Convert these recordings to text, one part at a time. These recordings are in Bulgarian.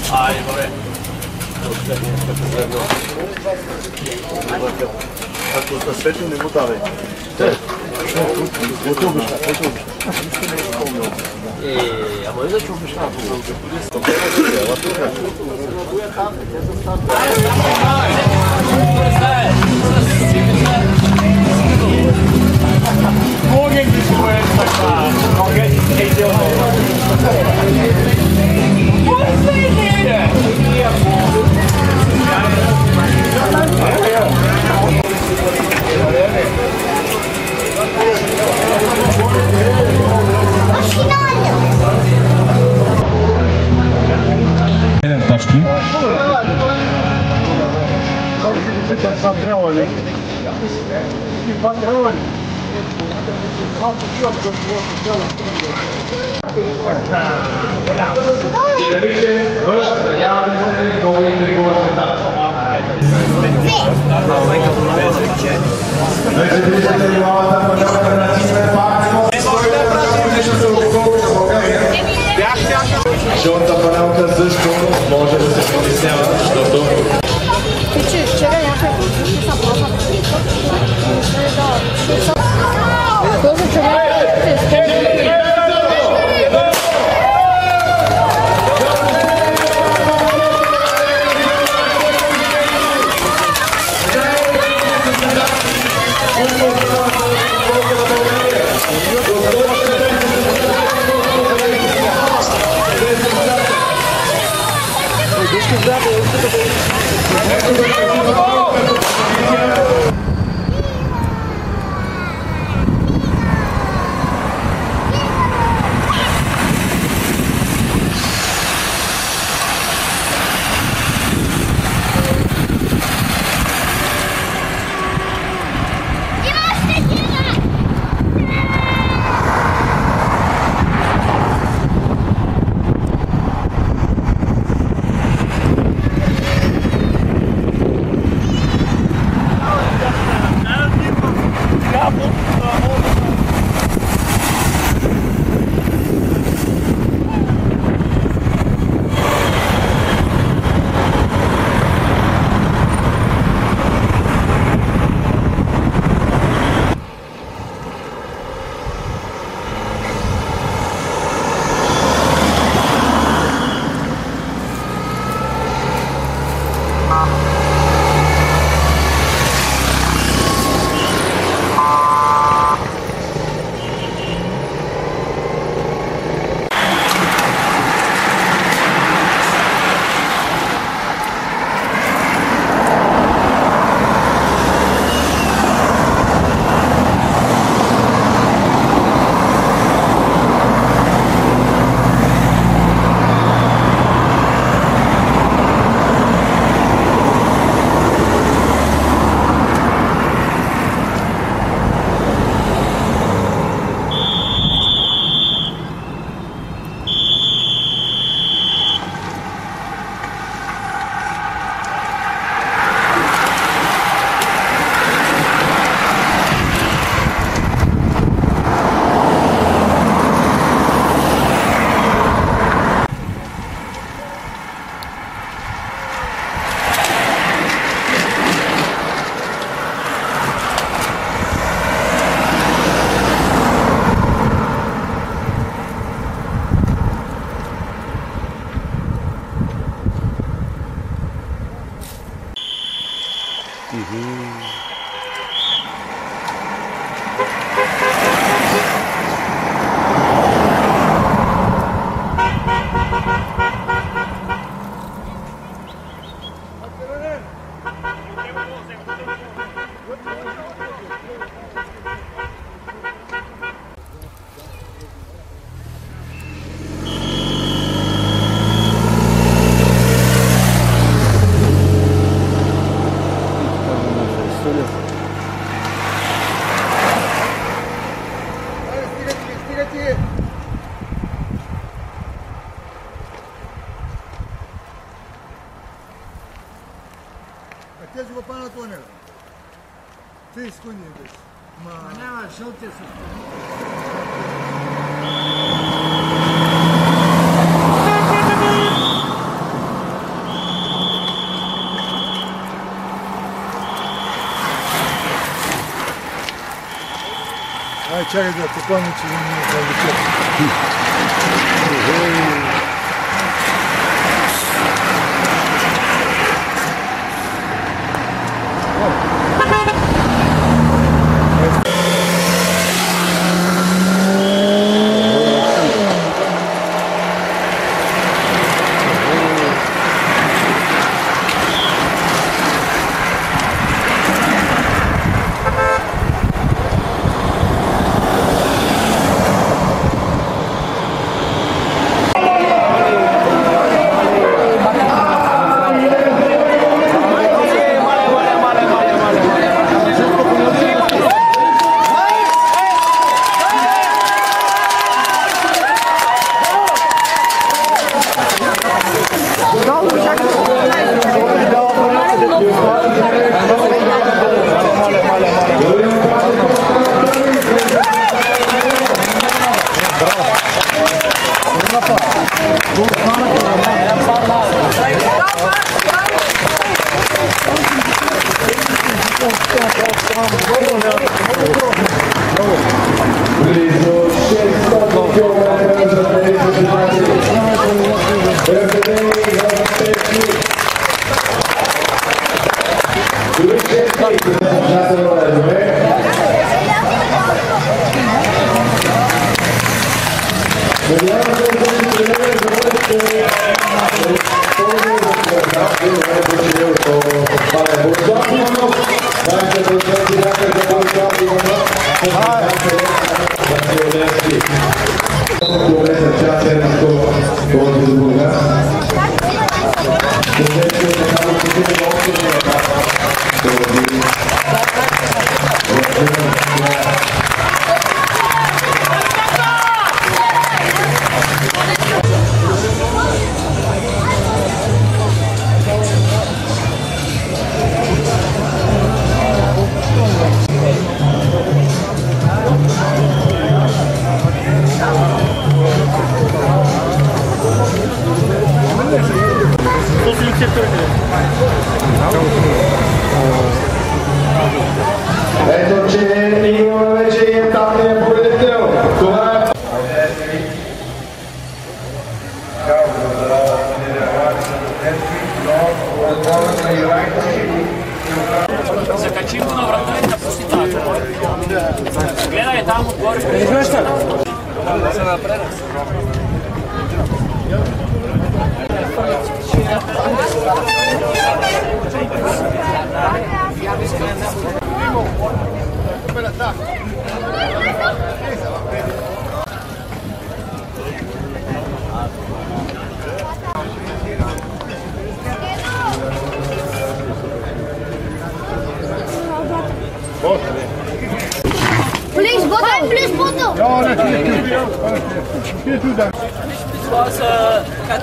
vabbè. Ako sta svetim ne budale. Gotovo šta, gotovo šta. A možda ću šta? Morgen ist US-Vertrag. Morgen geht ihr wo ist die Rede? Taczki. Жълта панелка също може да се притеснява, защото... Ти че вчера някакво са просто този човек Тези го пана тунела. 30 секунди беше. Ма няма жълтия с чакай да попълня, че не ми повече. Ето, че имаме вече и етапния победител. Това е... Закачи го на врата и да пусти тази. Гледай там отгоре. Се напред. Please, bottle. Ja, natürlich. Viel zu danken. Това са 5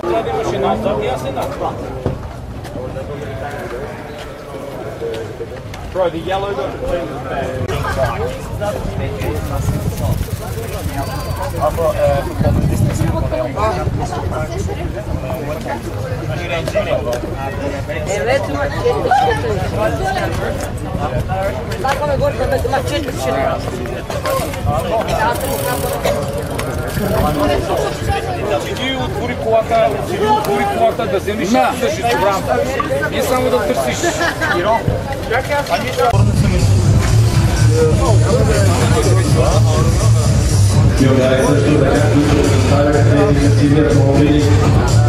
Гледай машината и аз една. Bro, the yellow got the thing is bad. I've got performance distance in the Седи отвори колата, да вземеш да ще добрам. Не само да търсиш. Hyundai също така, които представяха инициативни автомобили,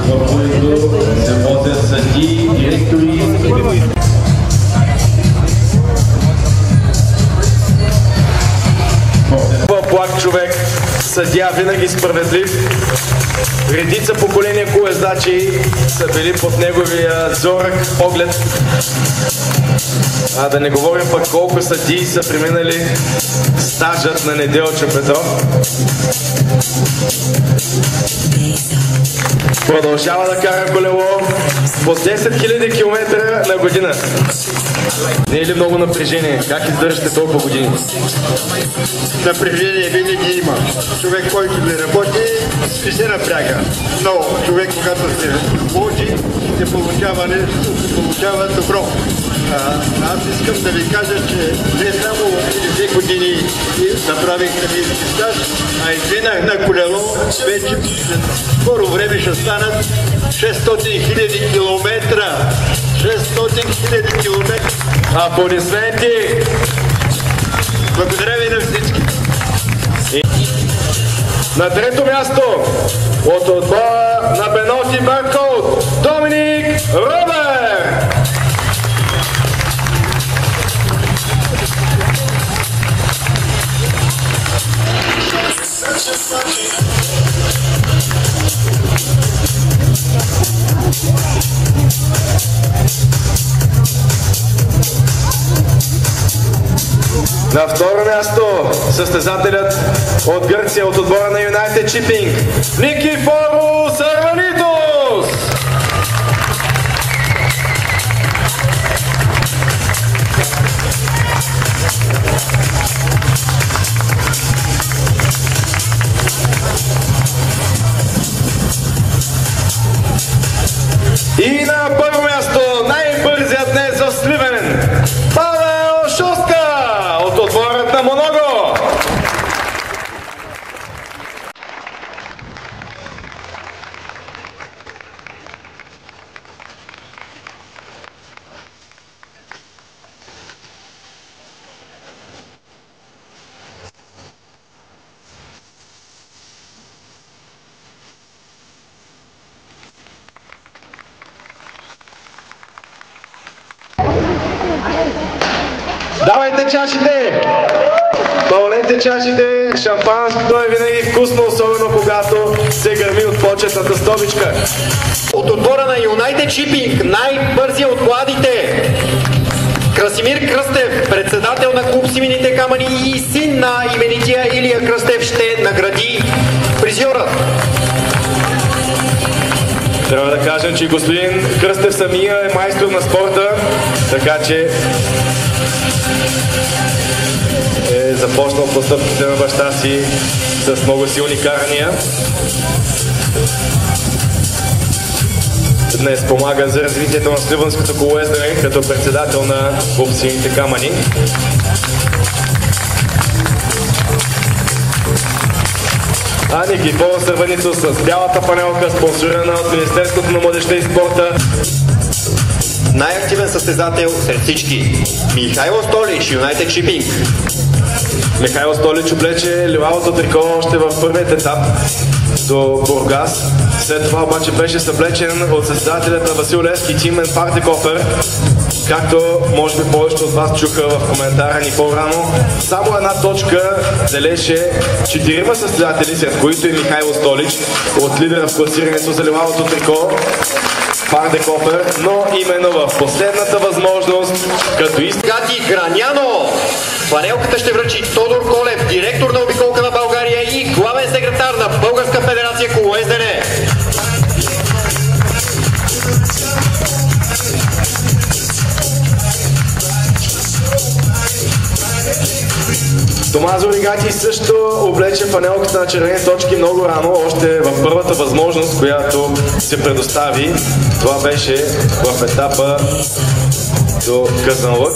в които се возят съдии, директори. Плак човек, съдия винаги справедлив. Редица поколения колездачи са били под неговия зорък поглед. А да не говорим пък колко съдии са преминали стажът на Неделчо Петров. Продължава да кара колело по 10 000 км на година. Не е ли много напрежение? Как издържате толкова години? Напрежение винаги има. Човек, който не работи, ще се напряга. Но човек, когато се води, се получава нещо, се получава добро. Аз искам да ви кажа, че не само 50 години направих армейски стаж, а изминах на колело, вече скоро време ще станат 600 000 километра. 600 000 километра. Аплодисменти! Благодаря ви на всички. На трето място от отбора на Пеноти Беркоут Доминик Робер. На второ място състезателят от Гърция от отбора на United Shipping Никифорос Арванитос. И на първо място най-бързият днес в Сливен Павел Шостка от отборът на Моного. Давайте чашите! Пълнете чашите! Шампанското е винаги вкусно, особено когато се гърми от почетната столичка. От отбора на United Shipping най-бързия от младите Красимир Кръстев, председател на клуб Симените камъни и син на именития Илия Кръстев, ще награди призьорът. Трябва да кажем, че господин Кръстев самия е майстор на спорта, така че е започнал по стъпките на баща си с много силни карания. Днес помага за развитието на сливанското колоездене като председател на клуб Симените камъни. А Никифорос Арванитос с бялата панелка, спонсорирана от Министерството на младежта и спорта. Най-активен състезател сред всички Михайло Столич, United Shipping. Михайло Столич облече лилавото трико още в първият етап до Бургас. След това обаче беше съблечен от състезателят на Васил Левски Тимен Партекофер. Както може би повечето от вас чуха в коментара ни по-рано, само една точка делеше 4 състезатели, сред които и Михайло Столич от лидера в класирането за лилавото трико Партекофер, но именно в последната възможност, като Гати Граняно. Панелката ще връчи Тодор Колев, директор на обиколка на България и главен секретар на Българска федерация колоездене. Томазо Ригати също облече фанелката на червени точки много рано, още в първата възможност, която се предостави. Това беше в етапа до Казанлък.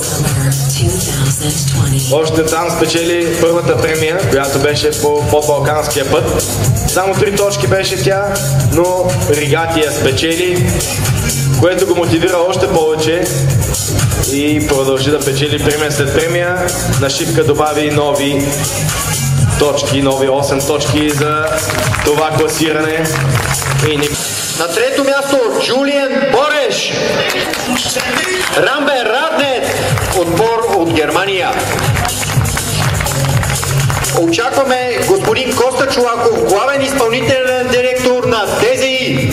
Още там спечели първата премия, която беше по балканския път. Само 3 точки беше тя, но Ригати я спечели, което го мотивира още повече и продължи да печели премия след премия. На шипка добави нови точки, нови 8 точки за това класиране. На трето място Джулиен Бореш, Рамбер Раднет, отбор от Германия. Очакваме господин Коста Чулаков, главен изпълнителен директор на ДЗИ.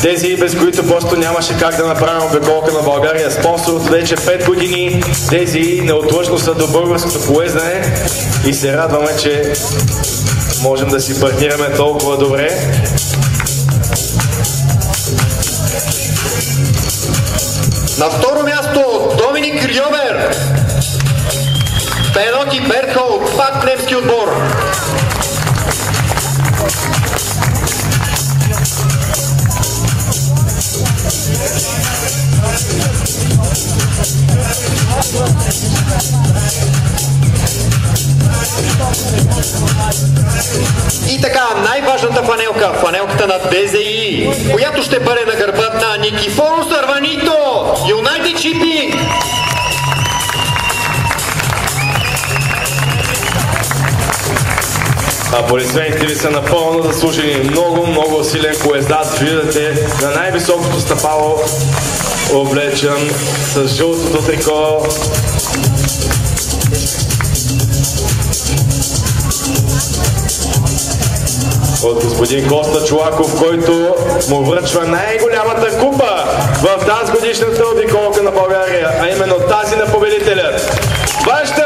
Тези, без които просто нямаше как да направим обиколка на България. Спонсор от вече 5 години. Тези неотлъчно са до българското колоездене и се радваме, че можем да си партнираме толкова добре. На второ място Доминик Рьобер, Пеноти Беркоут, пак немски отбор. така, най-важната фанелка, фанелката на ДЗИ, която ще бъде на гърбът на Никифоро Сърванито, United Shipping. Аплодисментите ви са напълно заслужени. Много силен колездат. Виждате на най-високото стъпало, облечен с жълтото трико. От господин Коста Чолаков, който му връчва най-голямата купа в тази годишната обиколка на България, а именно тази на победителят. Вашата